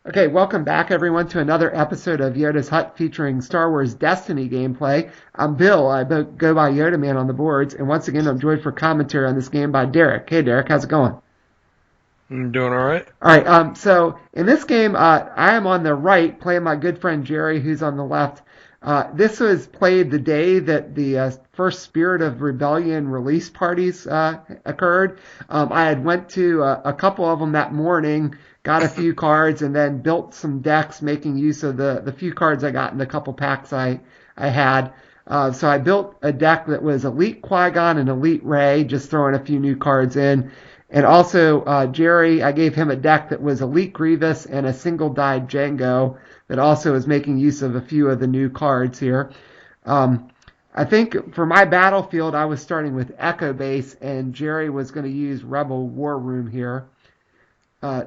Okay, welcome back everyone to another episode of Yoda's Hut featuring Star Wars Destiny gameplay. I'm Bill. Go by Yodaman on the boards, and once again I'm joined for commentary on this game by Derek. Hey Derek, how's it going? I'm doing all right. All right, so in this game, I am on the right playing my good friend Jerry, who's on the left. This was played the day that the first Spirit of Rebellion release parties occurred. I had went to a couple of them that morning, got a few cards, and then built some decks, making use of the few cards I got in the couple packs I had. So I built a deck that was Elite Qui-Gon and Elite Rey, just throwing a few new cards in. And also, Jerry, I gave him a deck that was Elite Grievous and a single-dyed Jango that also is making use of a few of the new cards here. I think for my battlefield, I was starting with Echo Base, and Jerry was going to use Rebel War Room here.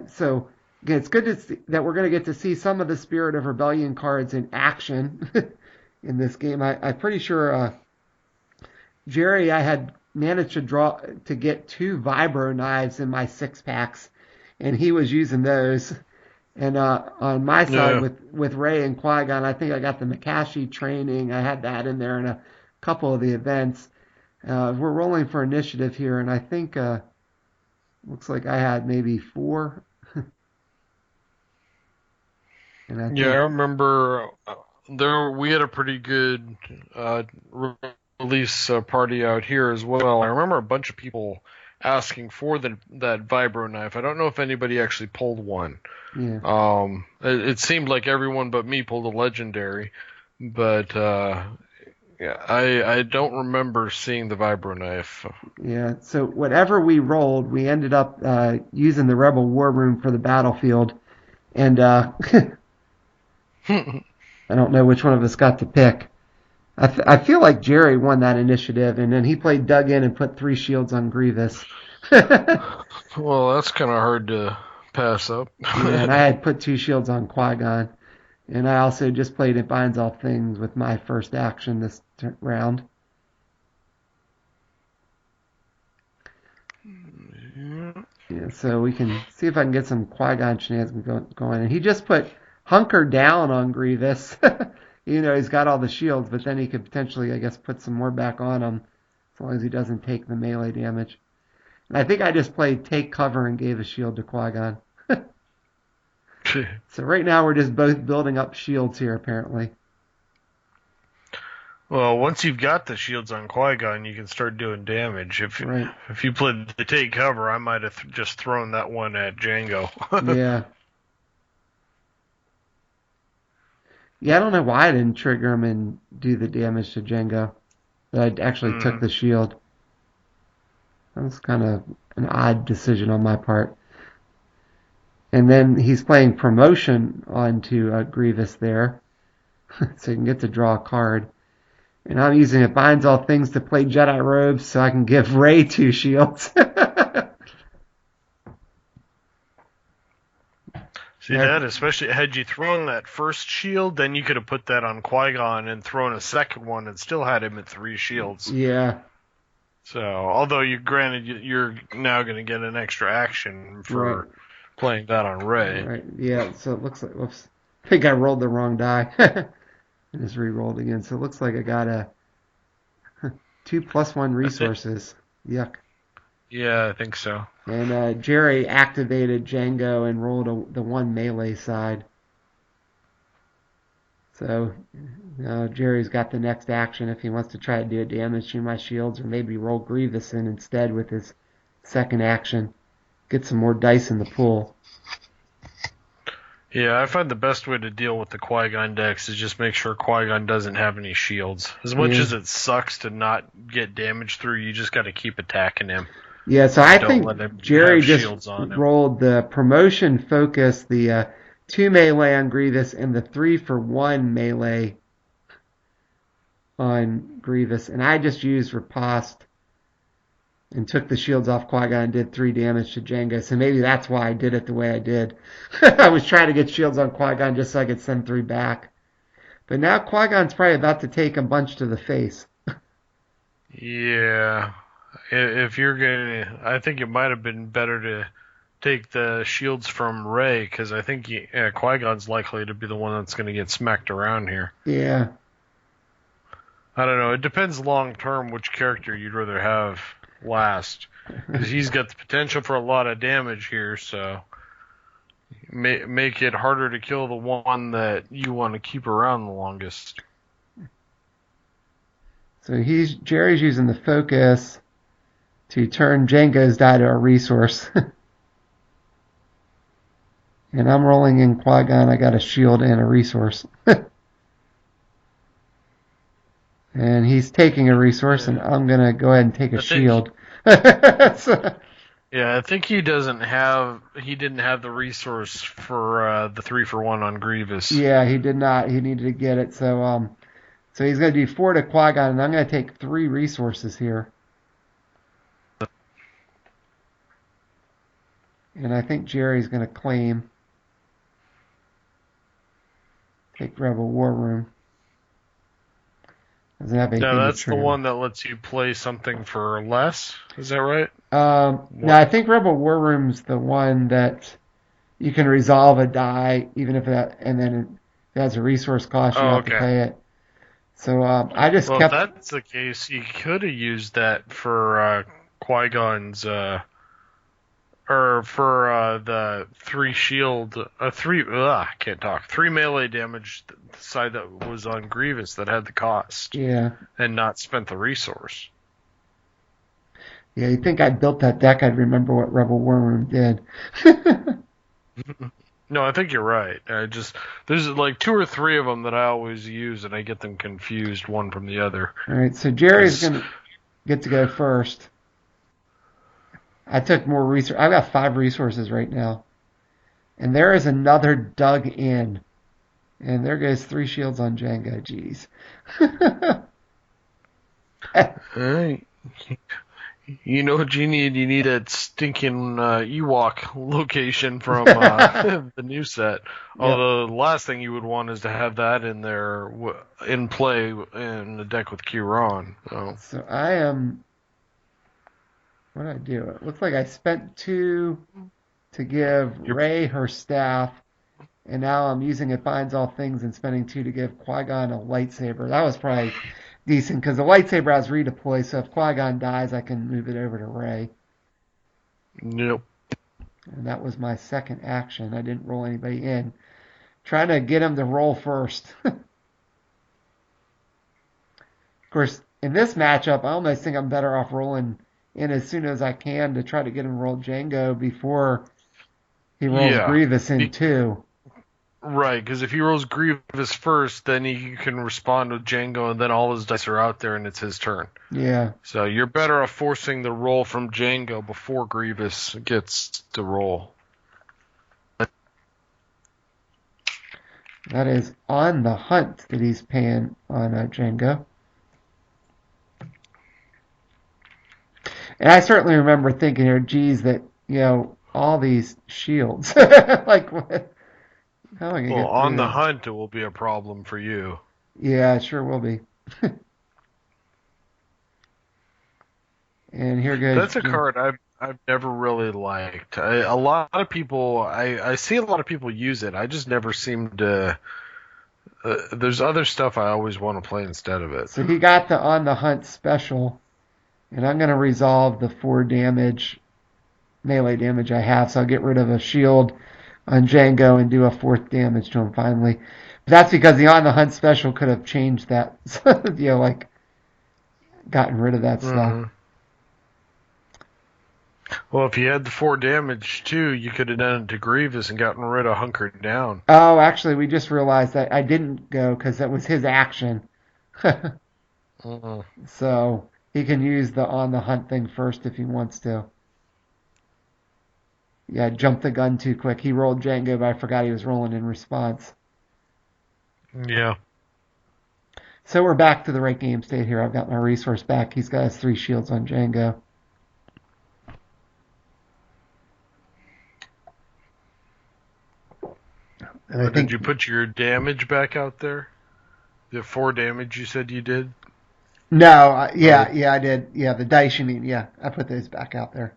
So, again, it's good to see that we're going to get to see some of the Spirit of Rebellion cards in action in this game. I'm pretty sure Jerry, I had managed to get two vibro knives in my six packs, and he was using those. And on my side Yeah. with Rey and Qui-Gon, I think I got the Makashi Training. I had that in there in a couple of the events. We're rolling for initiative here, and I think looks like I had maybe four. And I Yeah, I think remember there we had a pretty good release party out here as well. I remember a bunch of people asking for that vibro knife. I don't know if anybody actually pulled one. yeah. It seemed like everyone but me pulled a legendary, but yeah, I don't remember seeing the vibro knife. Yeah, so whatever we rolled, we ended up using the Rebel War Room for the battlefield. And I don't know which one of us got to pick. I feel like Jerry won that initiative, and then he played dug in and put 3 shields on Grievous. Yeah, Well, that's kind of hard to pass up. and I had put 2 shields on Qui-Gon. And I also just played It Binds All Things with my first action this round. Yeah, so we can see if I can get some Qui-Gon shenanigans going. And he just put Hunker Down on Grievous. He's got all the shields, but then he could potentially, I guess, put some more back on him as long as he doesn't take the melee damage. And I think I just played Take Cover and gave a shield to Qui-Gon. So right now we're just both building up shields here, apparently. Well, once you've got the shields on Qui-Gon, you can start doing damage. Right. If you played the take cover, I might have just thrown that one at Jango. Yeah. Yeah, I don't know why I didn't trigger him and do the damage to Jango. But I actually took the shield. That was kind of an odd decision on my part. And then he's playing promotion onto Grievous there. So you can get to draw a card. And I'm using It Binds All Things to play Jedi Robes so I can give Rey 2 shields. See that? Especially had you thrown that first shield, then you could have put that on Qui-Gon and thrown a second one and still had him at 3 shields. Yeah. So, although you're now going to get an extra action for playing that on Rey. Right. Yeah, so it looks like, whoops. I think I rolled the wrong die. I just re-rolled again. So it looks like I got a 2+1 resources. Yuck. Yeah, I think so. And Jerry activated Jango and rolled the one melee side. So Jerry's got the next action if he wants to try to do damage to my shields, or maybe roll Grievous in instead with his second action. Get some more dice in the pool. Yeah, I find the best way to deal with the Qui-Gon decks is just make sure Qui-Gon doesn't have any shields. As much as it sucks to not get damage through, you just got to keep attacking him. Yeah, so I think Jerry just rolled the promotion focus, the 2 melee on Grievous, and the 3-for-1 melee on Grievous. And I just used Riposte and took the shields off Qui-Gon and did 3 damage to Jango. So maybe that's why I did it the way I did. I was trying to get shields on Qui-Gon just so I could send 3 back. But now Qui-Gon's probably about to take a bunch to the face. Yeah. If you're gonna, I think it might have been better to take the shields from Rey, because I think Qui-Gon's likely to be the one that's going to get smacked around here. Yeah. I don't know. It depends long term which character you'd rather have last, because he's got the potential for a lot of damage here. So make it harder to kill the one that you want to keep around the longest. So Jerry's using the focus to turn Jango's die to a resource. And I'm rolling in Qui-Gon. I got a shield and a resource. And he's taking a resource, and I'm going to go ahead and take a shield. Yeah, I think he didn't have the resource for the 3-for-1 on Grievous. Yeah, he did not. He needed to get it. So he's going to do 4 to Qui-Gon, and I'm going to take 3 resources here. And I think Jerry's going to claim. Take Rebel War Room. Doesn't have anything No, that's the one that lets you play something for less. Is that right? No, I think Rebel War Room's the one that you can resolve a die, even if and then it has a resource cost, you have to pay it. So I just kept. If that's the case, you could have used that for Qui-Gon's. Or for the 3 shield, 3 melee damage side that was on Grievous that had the cost. Yeah. And not spent the resource. Yeah, you'd think I built that deck, I'd remember what Rebel War Room did. No, I think you're right. There's like 2 or 3 of them that I always use, and I get them confused one from the other. All right, so Jerry's going to get to go first. I took more resources. I've got 5 resources right now. And there is another dug in. And there goes 3 shields on Jango. Jeez. Alright. You know what you need? You need that stinking Ewok location from the new set. Although the last thing you would want is to have that in there in play in the deck with Qui-Gon. So I am... What did I do? It looks like I spent 2 to give Rey her staff, and now I'm using It Binds All Things and spending 2 to give Qui-Gon a lightsaber. That was probably decent, because the lightsaber has redeploy, so if Qui-Gon dies, I can move it over to Rey. Yep. And that was my second action. I didn't roll anybody in. Trying to get him to roll first. Of course, in this matchup, I almost think I'm better off rolling in as soon as I can to try to get him to roll Jango before he rolls Grievous in 2. Right, because if he rolls Grievous first, then he can respond with Jango, and then all his dice are out there, and it's his turn. Yeah. So you're better off forcing the roll from Jango before Grievous gets to roll. That is on the hunt that he's paying on Jango. And I certainly remember thinking here, geez, that, all these shields. Like, what? How am I going to get on the that? hunt, it will be a problem for you. Yeah, it sure will be. And here goes... That's a card I've never really liked. A lot of people... I see a lot of people use it. I just never seem to... there's other stuff I always want to play instead of it. So he got the on the hunt special... And I'm going to resolve the 4 melee damage I have. So I'll get rid of a shield on Jango and do a 4th damage to him finally. But that's because the on the hunt special could have changed that. Gotten rid of that stuff. Well, if you had the 4 damage too, you could have done it to Grievous and gotten rid of Hunker Down. Oh, actually, we just realized that I didn't go because that was his action. So... He can use the on the hunt thing first if he wants to. Yeah, jumped the gun too quick. He rolled Jango, but I forgot he was rolling in response. Yeah. So we're back to the right game state here. I've got my resource back. He's got his 3 shields on Jango. And did you put your damage back out there? The 4 damage you said you did? No, I did. Yeah, the dice you mean. Yeah, I put those back out there.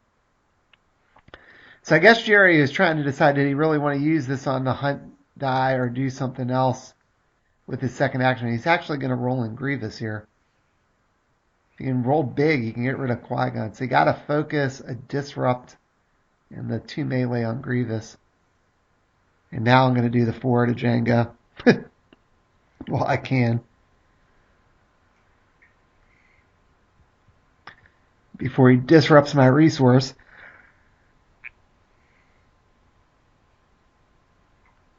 So I guess Jerry is trying to decide, did he really want to use this on the hunt die or do something else with his second action? He's actually going to roll in Grievous here. If he can roll big, he can get rid of Qui-Gon. So he got to focus a disrupt and the 2 melee on Grievous. And now I'm going to do the 4 to Jango. Well, I can. Before he disrupts my resource.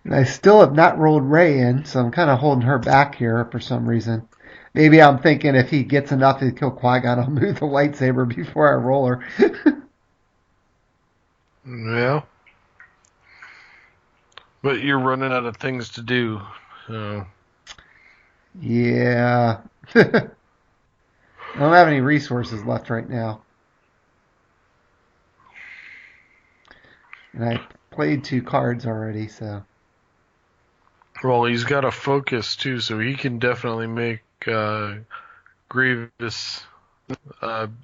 And I still have not rolled Rey in, so I'm kind of holding her back here for some reason. Maybe I'm thinking if he gets enough to kill Qui-Gon, I'll move the lightsaber before I roll her. Yeah. But you're running out of things to do. So. Yeah. I don't have any resources left right now. And I played 2 cards already, so. Well, he's got a focus too, so he can definitely make Grievous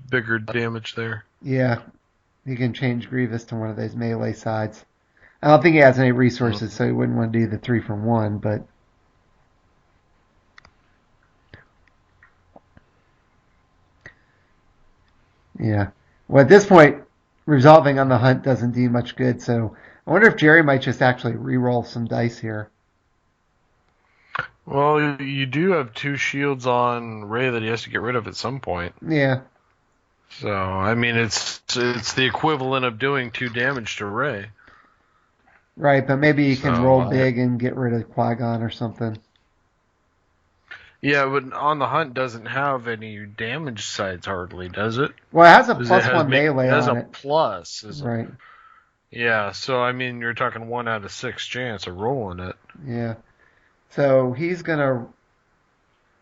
bigger damage there. Yeah. He can change Grievous to one of those melee sides. I don't think he has any resources, so he wouldn't want to do the 3 for 1, but. Yeah. Well, at this point, resolving on the hunt doesn't do much good, so I wonder if Jerry might just actually re-roll some dice here. Well, you do have 2 shields on Rey that he has to get rid of at some point. Yeah. So, I mean, it's the equivalent of doing 2 damage to Rey. Right, but maybe you can roll big and get rid of Qui-Gon or something. Yeah, but on the hunt doesn't have any damage sides hardly, does it? Well, it has a +1 melee on it. It has a plus. Right. Yeah, so, I mean, you're talking 1 out of 6 chance of rolling it. Yeah. So he's going to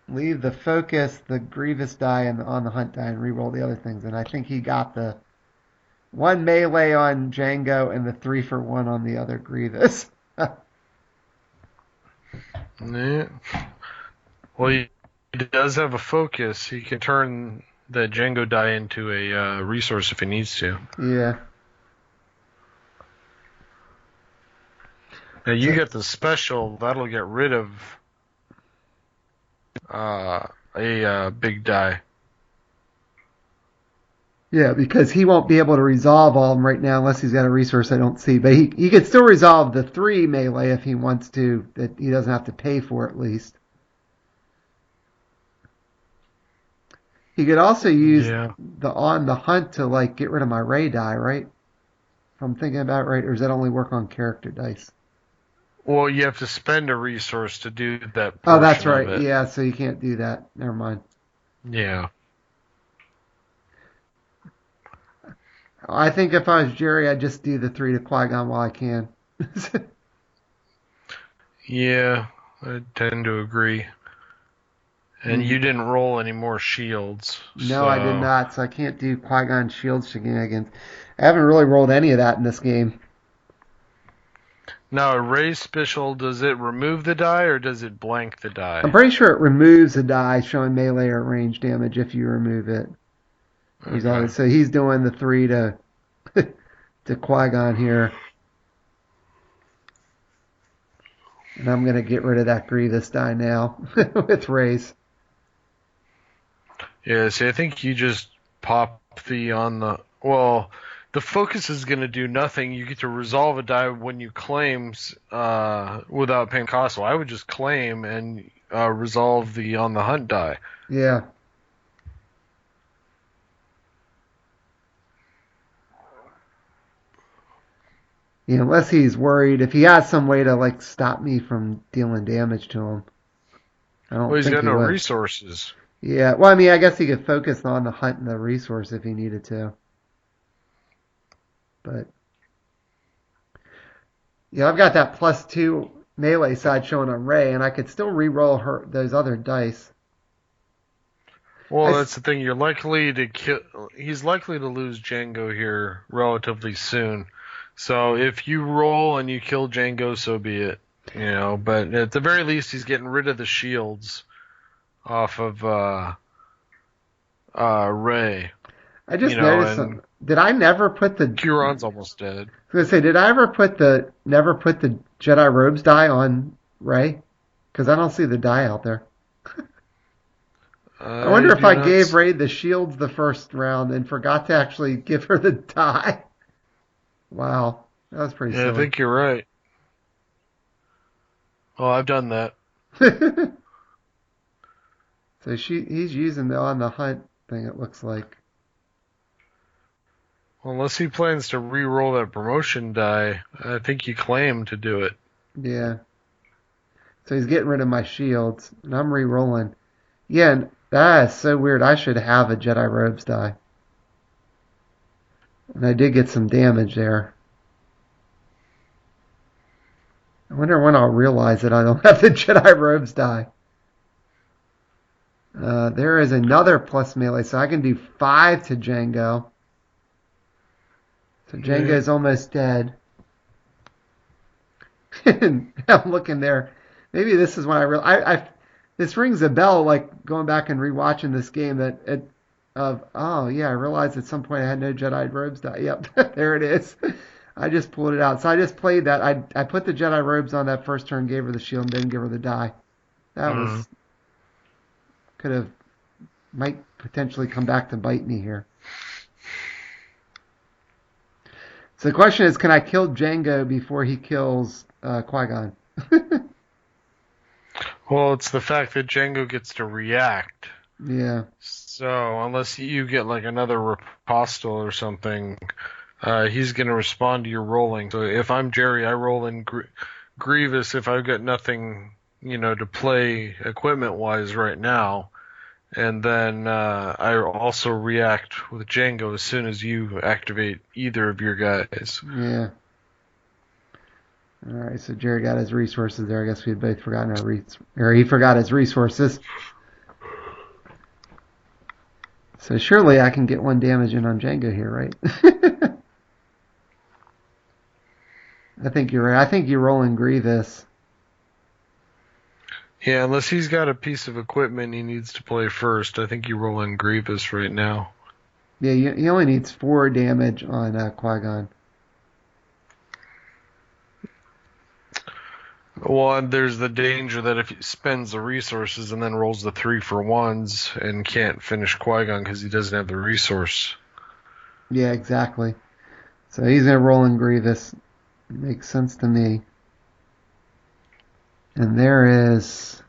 leave the focus, the Grievous die, on the hunt die and re-roll the other things. And I think he got the 1 melee on Jango and the 3 for 1 on the other Grievous. Yeah. Well, he does have a focus. He can turn the Jango die into a resource if he needs to. Yeah. Now, you get the special. That'll get rid of a big die. Yeah, because he won't be able to resolve all of them right now unless he's got a resource I don't see. But he could still resolve the 3 melee if he wants to, that he doesn't have to pay for at least. He could also use the on the hunt to like get rid of my Rey die, right? If I'm thinking about it right, or does that only work on character dice? Well, you have to spend a resource to do that. Oh, that's right. Yeah, so you can't do that. Never mind. Yeah. I think if I was Jerry, I'd just do the 3 to Qui-Gon while I can. Yeah, I tend to agree. And you didn't roll any more shields. No, I did not, so I can't do Qui-Gon shield shenanigans. I haven't really rolled any of that in this game. Now, a Rey special, does it remove the die or does it blank the die? I'm pretty sure it removes a die showing melee or range damage if you remove it. Okay. So he's doing the 3 to Qui-Gon here. And I'm going to get rid of that Grievous die now with Rey's. Yeah, see, I think you just pop the on the... Well, the focus is going to do nothing. You get to resolve a die when you claim without paying cost. So I would just claim and resolve the on the hunt die. Yeah. Yeah, unless he's worried. If he has some way to like stop me from dealing damage to him. I don't Well, he's think got he no would. resources. Yeah, well, I mean, I guess he could focus on the hunt and the resource if he needed to. But, yeah, I've got that +2 melee side showing on Rey, and I could still re-roll those other dice. Well, that's the thing. You're likely to kill. He's likely to lose Jango here relatively soon. So if you roll and you kill Jango, so be it. You know, but at the very least, he's getting rid of the shields off of Rey. I just noticed Did I never put the? Huron's almost dead. I was gonna say, did I ever never put the Jedi Robes die on Rey? Because I don't see the die out there. I I wonder if do I not. gave Rey the shields the first round and forgot to actually give her the die. Wow, that was pretty Yeah, I silly. think you're right. Oh, I've done that. So he's using the on the hunt thing. It looks like. Unless he plans to re-roll that promotion die, I think you claim to do it. Yeah. So he's getting rid of my shields, and I'm re-rolling. Yeah, and that is so weird. I should have a Jedi Robes die. And I did get some damage there. I wonder when I'll realize that I don't have the Jedi Robes die. There is another plus melee, so I can do 5 to Jango. So Jango is almost dead. And I'm looking there. Maybe this is when I realize. This rings a bell, like going back and rewatching this game. Oh yeah, I realized at some point I had no Jedi Robes die. Yep, there it is. I just pulled it out. So I just played that. I put the Jedi Robes on that first turn, gave her the shield, and didn't give her the die. That was might potentially come back to bite me here. So the question is, can I kill Jango before he kills Qui-Gon? Well, it's the fact that Jango gets to react. Yeah. So unless you get like another Riposte or something, he's going to respond to your rolling. So if I'm Jerry, I roll in Grievous if I've got nothing, to play equipment-wise right now. And then I also react with Jango as soon as you activate either of your guys. Yeah. All right, so Jerry got his resources there. I guess we had both forgotten or he forgot his resources. So surely I can get 1 damage in on Jango here, right? I think you're right. I think you roll in Grievous. Yeah, unless he's got a piece of equipment he needs to play first, I think you roll in Grievous right now. Yeah, he only needs 4 damage on Qui-Gon. Well, and there's the danger that if he spends the resources and then rolls the 3-for-1s and can't finish Qui-Gon because he doesn't have the resource. Yeah, exactly. So he's going to roll in Grievous. Makes sense to me. And there is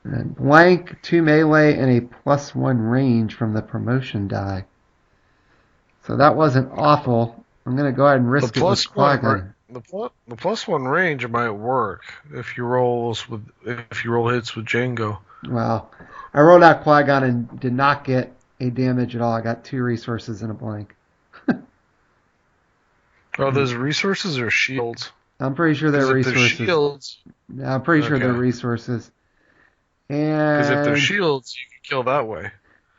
a blank, 2 melee, and a +1 range from the promotion die. So that wasn't awful. I'm going to go ahead and risk it with Qui-Gon. The +1 range might work if you roll hits with Jango. Wow. I rolled out Qui-Gon and did not get a damage at all. I got 2 resources and a blank. Oh, those resources are shields. I'm pretty sure they're resources. If they're shields, I'm pretty sure they're resources. Because if they're And shields, you can kill that way.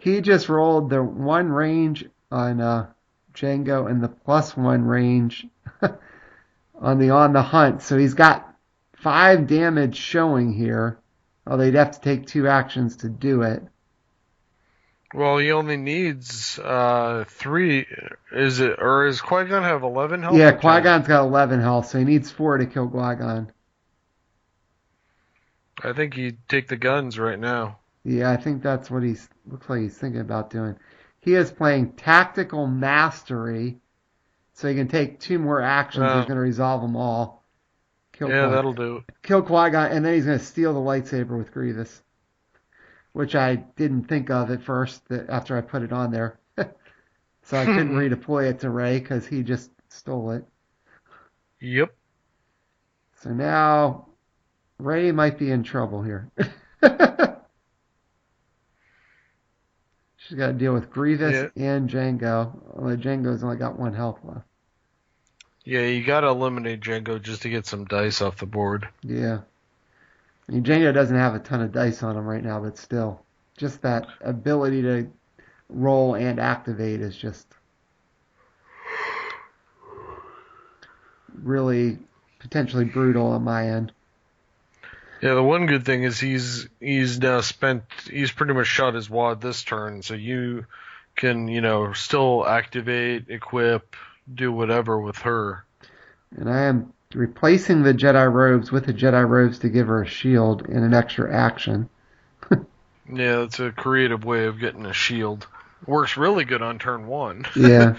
he just rolled the 1 range on Jango and the +1 range on the hunt. So he's got 5 damage showing here. Although he'd have to take 2 actions to do it. Well, he only needs 3. Is it, or does Qui-Gon have 11 health? Yeah, Qui-Gon's got 11 health, so he needs 4 to kill Qui-Gon. I think he'd take the guns right now. Yeah, I think that's what looks like he's thinking about doing. He is playing Tactical Mastery, so he can take 2 more actions. He's going to resolve them all. That'll do it. Kill Qui-Gon, and then he's going to steal the lightsaber with Grievous, which I didn't think of at first after I put it on there. So I couldn't redeploy it to Rey because he just stole it. Yep. So now Rey might be in trouble here. She's got to deal with Grievous and Jango. Although Jango's only got 1 health left. Yeah, you got to eliminate Jango just to get some dice off the board. Yeah. I mean, Jango doesn't have a ton of dice on him right now, but still. Just that ability to roll and activate is just really potentially brutal on my end. Yeah, the one good thing is he's pretty much shot his wad this turn, so you can, still activate, equip, do whatever with her. And I am replacing the Jedi Robes with the Jedi Robes to give her a shield and an extra action. Yeah, that's a creative way of getting a shield. Works really good on turn 1. Yeah.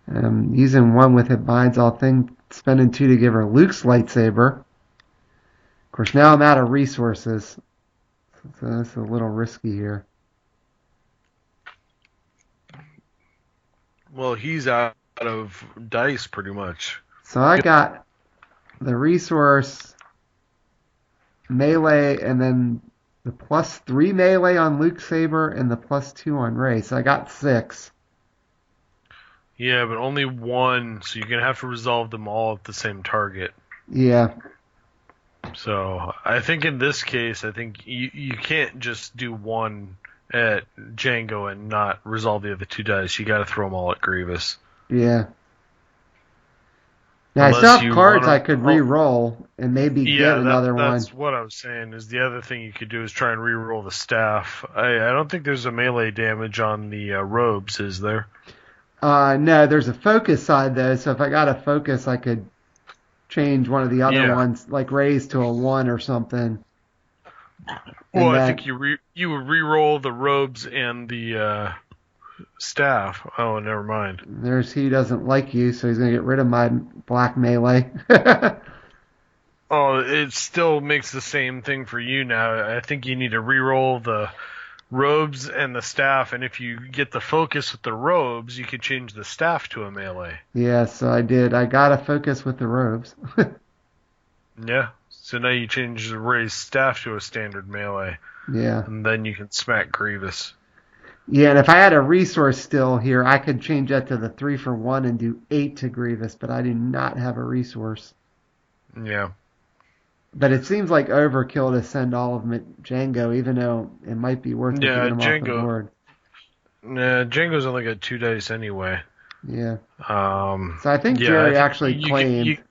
Using 1 with it binds all thing, spending 2 to give her Luke's lightsaber. Of course, now I'm out of resources, so that's a little risky here. Well, he's out of dice pretty much. So I got the resource, melee, and then the +3 melee on Luke's saber and the +2 on Rey. So I got 6. Yeah, but only 1, so you're going to have to resolve them all at the same target. Yeah. So I think in this case, I think you can't just do 1 at Jango and not resolve the other 2 dice. You got to throw them all at Grievous. Yeah. Now, I still have cards I could re-roll and maybe get another one. That's what I was saying, is the other thing you could do is try and re-roll the staff. I don't think there's a melee damage on the robes, is there? No, there's a focus side, though, so if I got a focus, I could change one of the other ones, like raise to a 1 or something. Well, I think you would re-roll the robes and the staff. Oh, never mind. He doesn't like you, so he's going to get rid of my black melee. Oh, it still makes the same thing for you now. I think you need to re-roll the robes and the staff, and if you get the focus with the robes, you could change the staff to a melee. Yeah, so I did. I got a focus with the robes. Yeah, so now you change the Rey's staff to a standard melee. Yeah. And then you can smack Grievous. Yeah, and if I had a resource still here, I could change that to the 3 for 1 and do 8 to Grievous, but I do not have a resource. Yeah. But it seems like overkill to send all of them at Jango, even though it might be worth it to get them off the board. Nah, Jango's only got 2 dice anyway. Yeah. So I think Jerry actually claimed.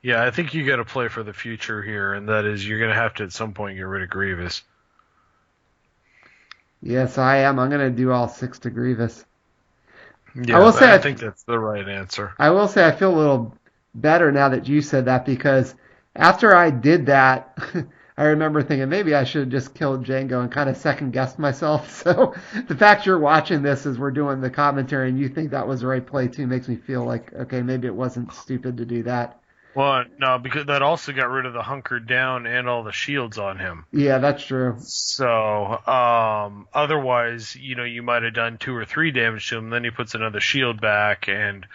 I think you got to play for the future here, and that is you're going to have to at some point get rid of Grievous. Yes, I am. I'm going to do all 6 to Grievous. Yeah, I think that's the right answer. I will say I feel a little better now that you said that, because after I did that, I remember thinking maybe I should have just killed Jango and kind of second-guessed myself. So the fact you're watching this as we're doing the commentary and you think that was the right play too makes me feel like, okay, maybe it wasn't stupid to do that. Well, no, because that also got rid of the Hunker Down and all the shields on him. Yeah, that's true. So, otherwise, you might have done 2 or 3 damage to him, then he puts another shield back, and,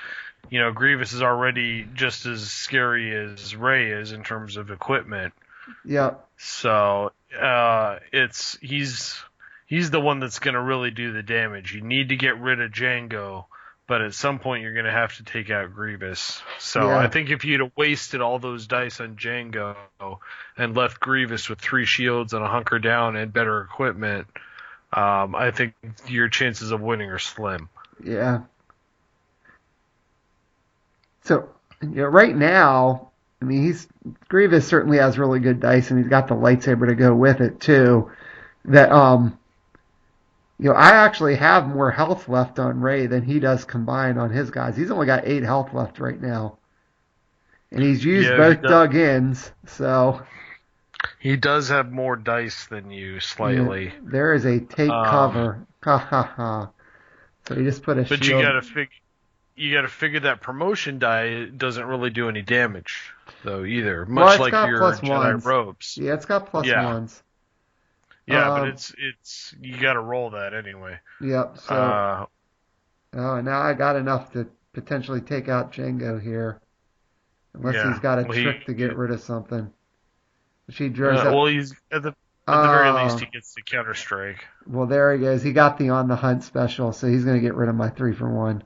Grievous is already just as scary as Rey is in terms of equipment. Yeah. So, he's the one that's going to really do the damage. You need to get rid of Jango, but at some point you're going to have to take out Grievous. So I think if you'd have wasted all those dice on Jango and left Grievous with 3 shields and a Hunker Down and better equipment, I think your chances of winning are slim. Yeah. So, right now, I mean, Grievous certainly has really good dice, and he's got the lightsaber to go with it too. That I actually have more health left on Rey than he does combined on his guys. He's only got 8 health left right now. And he's used both dug-ins, so... He does have more dice than you, slightly. Yeah, there is a take cover. Ha ha ha. So you just put a shield... But you gotta figure that promotion die doesn't really do any damage, though, either. Much like your Jedi Robes. Yeah, it's got +1s. Yeah, but it's you got to roll that anyway. Yep. So, now I got enough to potentially take out Jango here, unless he's got a trick to get rid of something. She draws up. Well, he's at the very least he gets the counter strike. Well, there he goes. He got the on the hunt special, so he's going to get rid of my 3 for 1.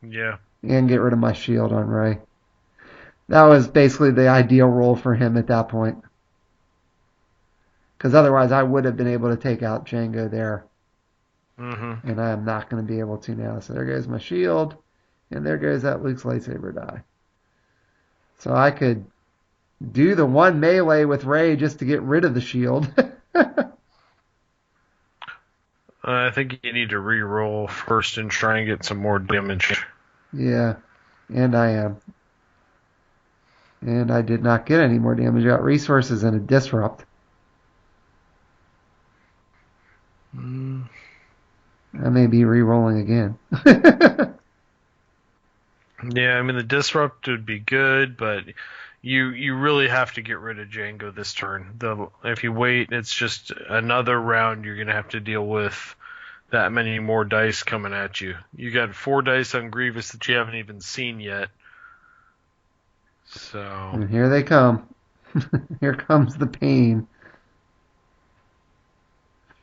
Yeah. And get rid of my shield on Rey. That was basically the ideal role for him at that point. Because otherwise I would have been able to take out Jango there. Mm-hmm. And I am not going to be able to now. So there goes my shield. And there goes that Luke's lightsaber die. So I could do the one melee with Rey just to get rid of the shield. I think you need to re-roll first and try and get some more damage. Yeah, and I am. And I did not get any more damage. I got resources and a disrupt. I may be re-rolling again. Yeah, I mean, the disrupt would be good, but you really have to get rid of Jango this turn. If you wait, it's just another round you're going to have to deal with that many more dice coming at you. You got 4 dice on Grievous that you haven't even seen yet. So... And here they come. Here comes the pain.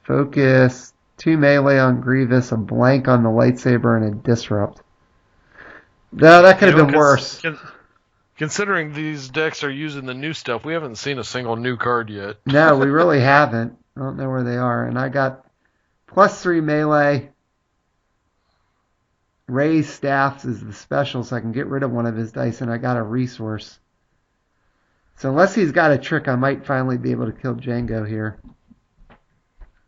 Focus, 2 melee on Grievous, a blank on the lightsaber, and a disrupt. No, that could have been worse. Considering these decks are using the new stuff, we haven't seen a single new card yet. No, we really haven't. I don't know where they are. And I got +3 melee. Rey's staffs is the special, so I can get rid of one of his dice, and I got a resource. So unless he's got a trick, I might finally be able to kill Jango here.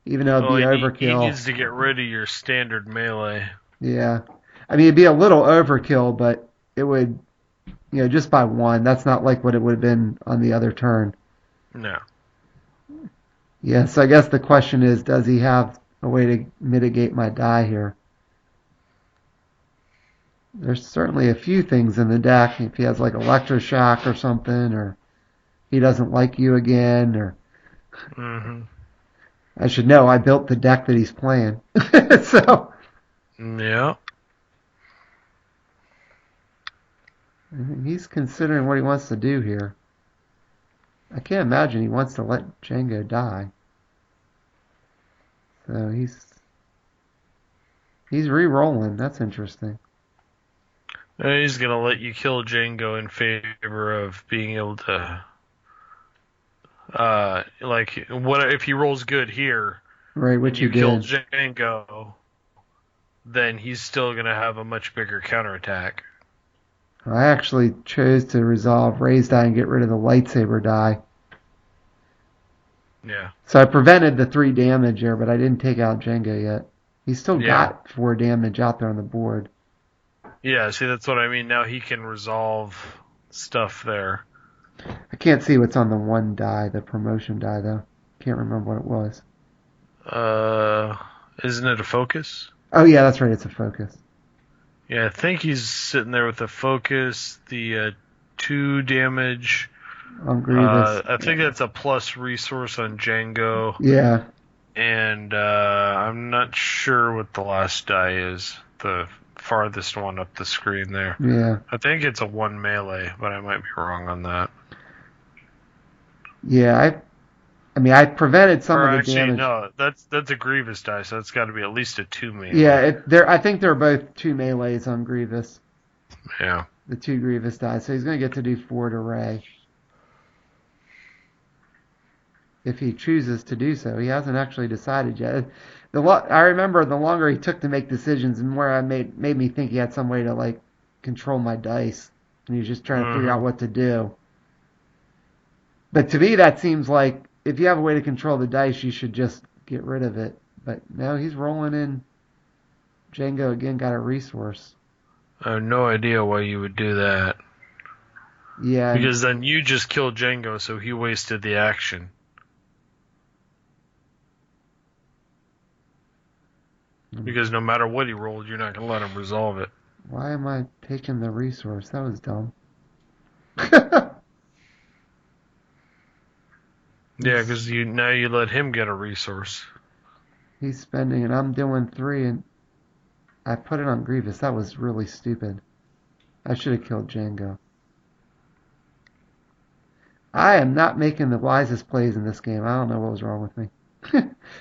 Even though it'd be overkill. He needs to get rid of your standard melee. Yeah. I mean, it'd be a little overkill, but it would, just by 1. That's not like what it would have been on the other turn. No. Yeah, so I guess the question is, does he have a way to mitigate my die here? There's certainly a few things in the deck. If he has like electroshock or something, or he doesn't like you again, or... Mm-hmm. I should know, I built the deck that he's playing. So... Yeah. He's considering what he wants to do here. I can't imagine he wants to let Jango die. So he's re-rolling. That's interesting. He's going to let you kill Jango in favor of being able to... what if he rolls good here, right? Which you kill Jango, then he's still going to have a much bigger counterattack. I actually chose to resolve Rey's die and get rid of the lightsaber die. Yeah. So I prevented the 3 damage there, but I didn't take out Jango yet. He's still got 4 damage out there on the board. Yeah, see, that's what I mean. Now he can resolve stuff there. I can't see what's on the 1 die, the promotion die, though. Can't remember what it was. Isn't it a focus? Oh, yeah, that's right. It's a focus. Yeah, I think he's sitting there with a focus, the 2 damage. On Grievous. I think that's a plus resource on Jango. Yeah. And I'm not sure what the last die is. The farthest one up the screen there. Yeah. I think it's a 1 melee, but I might be wrong on that. Yeah, I prevented some of the damage. No, that's a Grievous die, so it's got to be at least a 2 melee. Yeah, I think they're both 2 melees on Grievous. Yeah. The 2 Grievous dies, so he's going to get to do 4 to Rey. If he chooses to do so. He hasn't actually decided yet. I remember the longer he took to make decisions, the more I made me think he had some way to control my dice, and he was just trying to figure out what to do. But to me, that seems like if you have a way to control the dice, you should just get rid of it. But no, he's rolling in. Jango again got a resource. I have no idea why you would do that. Yeah. Because then you just killed Jango, so he wasted the action. Because no matter what he rolled, you're not going to let him resolve it. Why am I taking the resource? That was dumb. Yeah, because now you let him get a resource. He's spending, and I'm doing 3, and I put it on Grievous. That was really stupid. I should have killed Jango. I am not making the wisest plays in this game. I don't know what was wrong with me.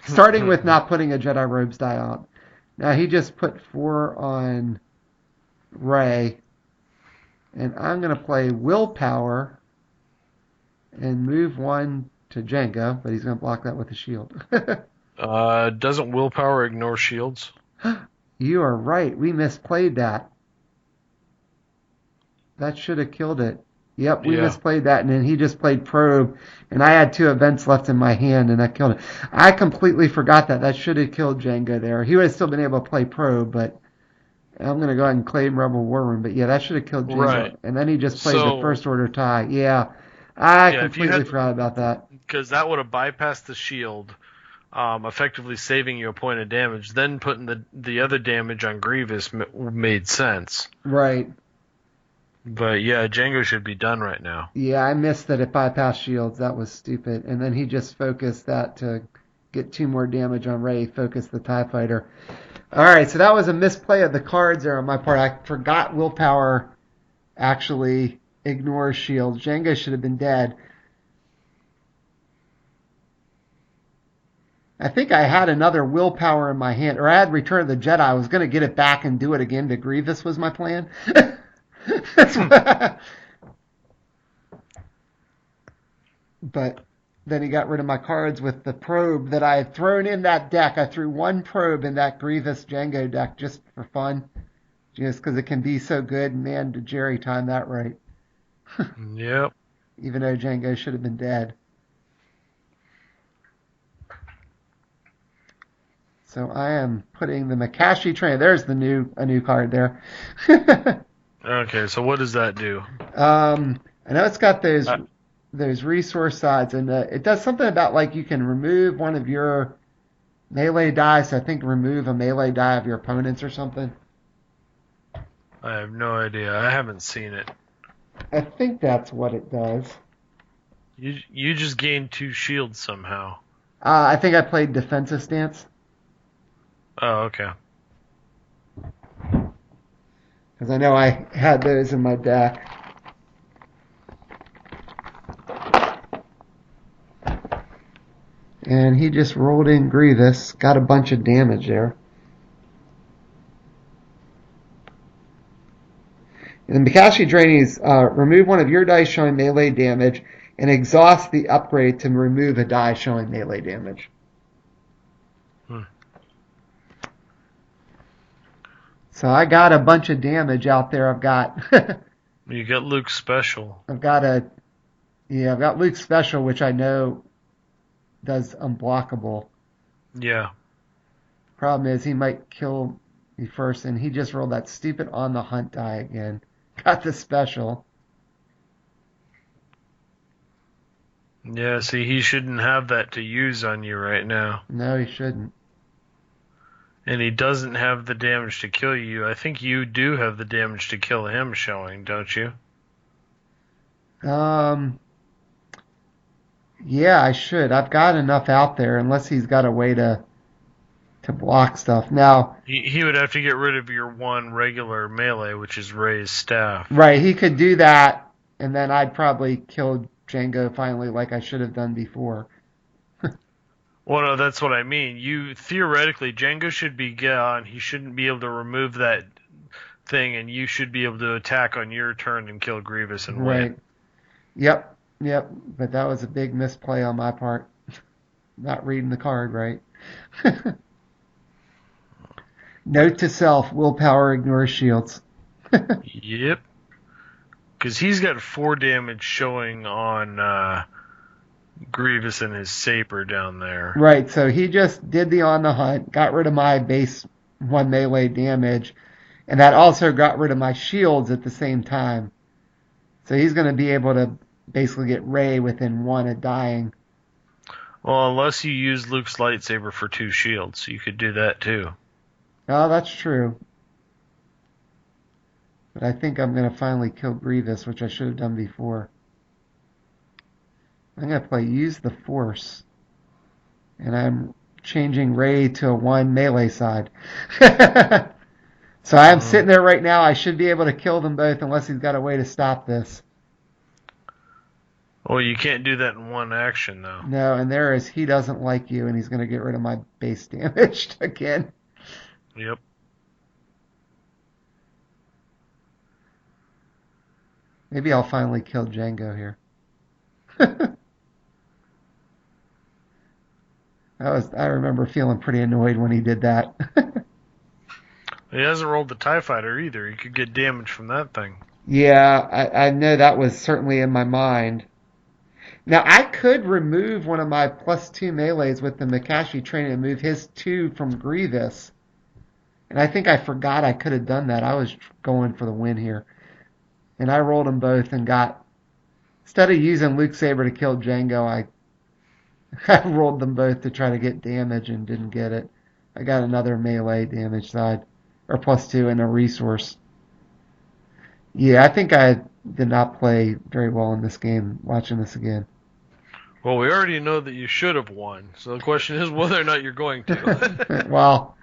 Starting with not putting a Jedi Robes die on. Now he just put 4 on Rey. And I'm going to play Willpower and move 1 to Jango, but he's going to block that with a shield. Doesn't Willpower ignore shields? You are right. We misplayed that. That should have killed it. Yep, we Yeah. misplayed that, and then he just played probe, and I had 2 events left in my hand, and I killed it. I completely forgot that. That should have killed Jango there. He would have still been able to play probe, but I'm going to go ahead and claim Rebel War Room. But yeah, that should have killed Jango. Right. And then he just played the So, First Order tie. Yeah, I yeah, if you completely had, forgot about that. because that would have bypassed the shield, effectively saving you a point of damage. Then putting the other damage on Grievous made sense. Right. But yeah, Jango should be done right now. Yeah, I missed that it bypassed shields. That was stupid. And then he just focused that to get 2 more damage on Rey, focused the TIE Fighter. All right, so that was a misplay of the cards there on my part. I forgot Willpower actually ignores shields. Jango should have been dead. I think I had another Willpower in my hand, or I had Return of the Jedi. I was going to get it back and do it again to Grievous was my plan. But then he got rid of my cards with the probe that I had thrown in that deck. I threw 1 probe in that Grievous Jango deck just for fun, just because it can be so good. Man, did Jerry time that right. Yep. Even though Jango should have been dead. So I am putting the Makashi Training. There's a new card there. Okay, so what does that do? I know it's got those resource sides, and it does something about like you can remove one of your melee dice. I think remove a melee die of your opponents or something. I have no idea. I haven't seen it. I think that's what it does. You just gained 2 shields somehow. I think I played defensive stance. Oh, okay. Because I know I had those in my deck. And he just rolled in Grievous. Got a bunch of damage there. And the Makashi Training is remove one of your dice showing melee damage and exhaust the upgrade to remove a die showing melee damage. So I got a bunch of damage out there. I've got You got Luke's special. I've got Luke's special, which I know does unblockable. Yeah. Problem is he might kill me first, and he just rolled that stupid on the hunt die again. Got the special. Yeah, see, he shouldn't have that to use on you right now. No, he shouldn't. And he doesn't have the damage to kill you. I think you do have the damage to kill him showing, don't you? Yeah, I should. I've got enough out there, unless he's got a way to block stuff. Now, He would have to get rid of your 1 regular melee, which is Rey's staff. right, he could do that, and then I'd probably kill Jango finally like I should have done before. Well, no, that's what I mean. You theoretically, Jango should be gone. He shouldn't be able to remove that thing, and you should be able to attack on your turn and kill Grievous and Right. win. Yep. But that was a big misplay on my part. Not reading the card right. Note to self, willpower ignores shields. Yep. Because he's got 4 damage showing on Grievous and his saber down there. Right, so he just did the on the hunt, got rid of my base 1 melee damage, and that also got rid of my shields at the same time. So he's going to be able to basically get Rey within 1 of dying. Well, unless you use Luke's lightsaber for 2 shields, you could do that too. Oh, that's true. But I think I'm going to finally kill Grievous, which I should have done before. I'm going to play Use the Force. And I'm changing Rey to a 1 melee side. So I'm sitting there right now. I should be able to kill them both unless he's got a way to stop this. Well, you can't do that in 1 action, though. No, and there is He Doesn't Like You, and he's going to get rid of my base damage again. Yep. Maybe I'll finally kill Jango here. I remember feeling pretty annoyed when he did that. He hasn't rolled the TIE Fighter either. He could get damage from that thing. Yeah, I know that was certainly in my mind. Now, I could remove one of my +2 melees with the Makashi Training and move his 2 from Grievous. And I think I forgot I could have done that. I was going for the win here. And I rolled them both and got, instead of using Luke Saber to kill Jango, I rolled them both to try to get damage and didn't get it. I got another melee damage side, or +2 and a resource. Yeah, I think I did not play very well in this game, watching this again. Well, we already know that you should have won, so the question is whether or not you're going to. Well,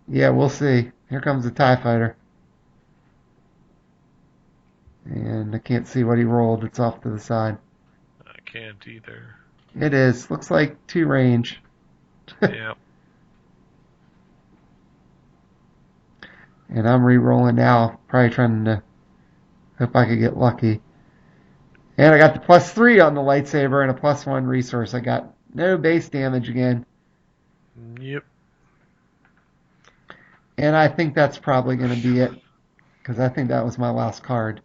yeah, we'll see. Here comes the TIE Fighter. And I can't see what he rolled. It's off to the side. I can't either. It is. Looks like 2 range. Yep. And I'm re-rolling now, probably trying to hope I could get lucky. And I got the +3 on the lightsaber and a +1 resource. I got no base damage again. Yep. And I think that's probably going to be it, because I think that was my last card.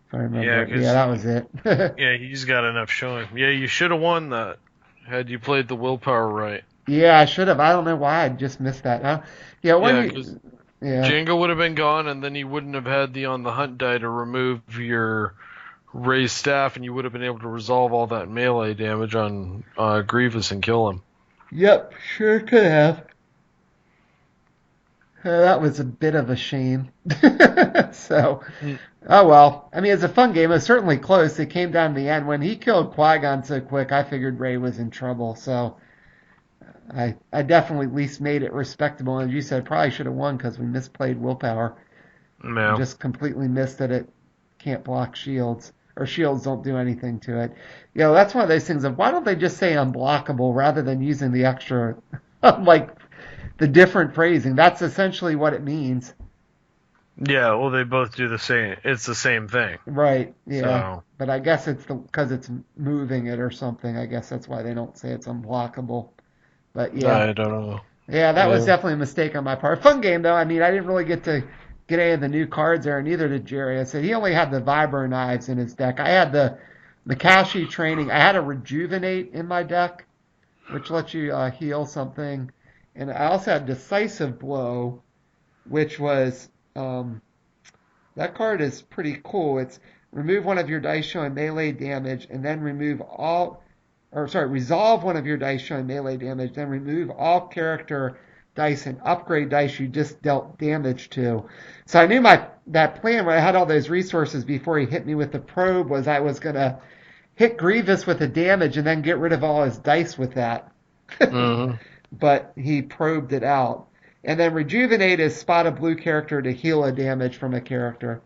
If I remember. Yeah, that was it. Yeah, he's got enough showing. Yeah, you should have won that had you played the willpower right. Yeah, I should have. I don't know why I just missed that. Yeah, Jango would have been gone, and then you wouldn't have had the on the hunt die to remove your raised staff, and you would have been able to resolve all that melee damage on Grievous and kill him. Yep, sure could have. That was a bit of a shame. So, oh well. I mean, it's a fun game. It was certainly close. It came down to the end. When he killed Qui-Gon so quick, I figured Rey was in trouble. So, I definitely at least made it respectable. And as you said, probably should have won because we misplayed Willpower. No. Just completely missed that it can't block shields. Or shields don't do anything to it. You know, that's one of those things of why don't they just say unblockable rather than using the extra, like, the different phrasing. That's essentially what it means. Yeah, well, they both do the same. It's the same thing. Right, yeah. So. But I guess it's because it's moving it or something. I guess that's why they don't say it's unblockable. But yeah. I don't know. Yeah, that was definitely a mistake on my part. Fun game, though. I mean, I didn't really get to get any of the new cards there, and neither did Jerry. I said he only had the Vibro knives in his deck. I had the Makashi Training. I had a Rejuvenate in my deck, which lets you heal something. And I also had Decisive Blow, which was, that card is pretty cool. It's remove one of your dice showing melee damage, and then resolve one of your dice showing melee damage, then remove all character dice and upgrade dice you just dealt damage to. So I knew that plan when I had all those resources before he hit me with the probe was I was going to hit Grievous with the damage and then get rid of all his dice with that. Mm-hmm. But he probed it out. And then Rejuvenate is spot a blue character to heal a damage from a character.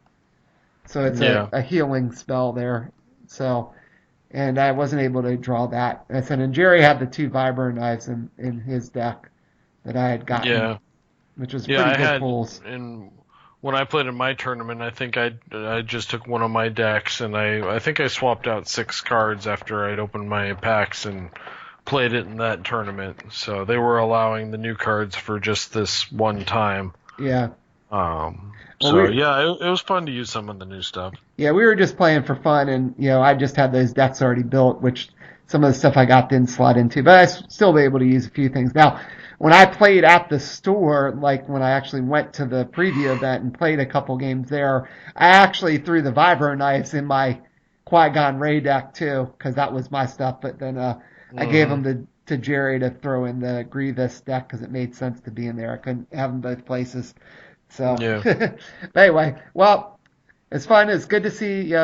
So it's a healing spell there. So, and I wasn't able to draw that. And Jerry had the 2 Vibro knives in his deck that I had gotten, which was pretty good pulls. And when I played in my tournament, I think I just took one of my decks, and I think I swapped out 6 cards after I'd opened my packs and played it in that tournament. So they were allowing the new cards for just this one time. Yeah. It was fun to use some of the new stuff. Yeah, we were just playing for fun, and I just had those decks already built, which some of the stuff I got didn't slot into, but I still be able to use a few things. Now, when I played at the store, like when I actually went to the preview event and played a couple games there, I actually threw the Vibro knives in my Qui-Gon Rey deck too, because that was my stuff. But then I gave them to Jerry to throw in the Grievous deck because it made sense to be in there. I couldn't have them both places. So, but anyway, well, it's fun. It's good to see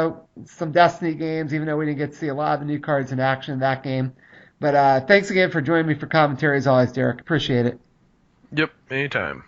some Destiny games, even though we didn't get to see a lot of the new cards in action in that game. But thanks again for joining me for commentary as always, Derek. Appreciate it. Yep, anytime.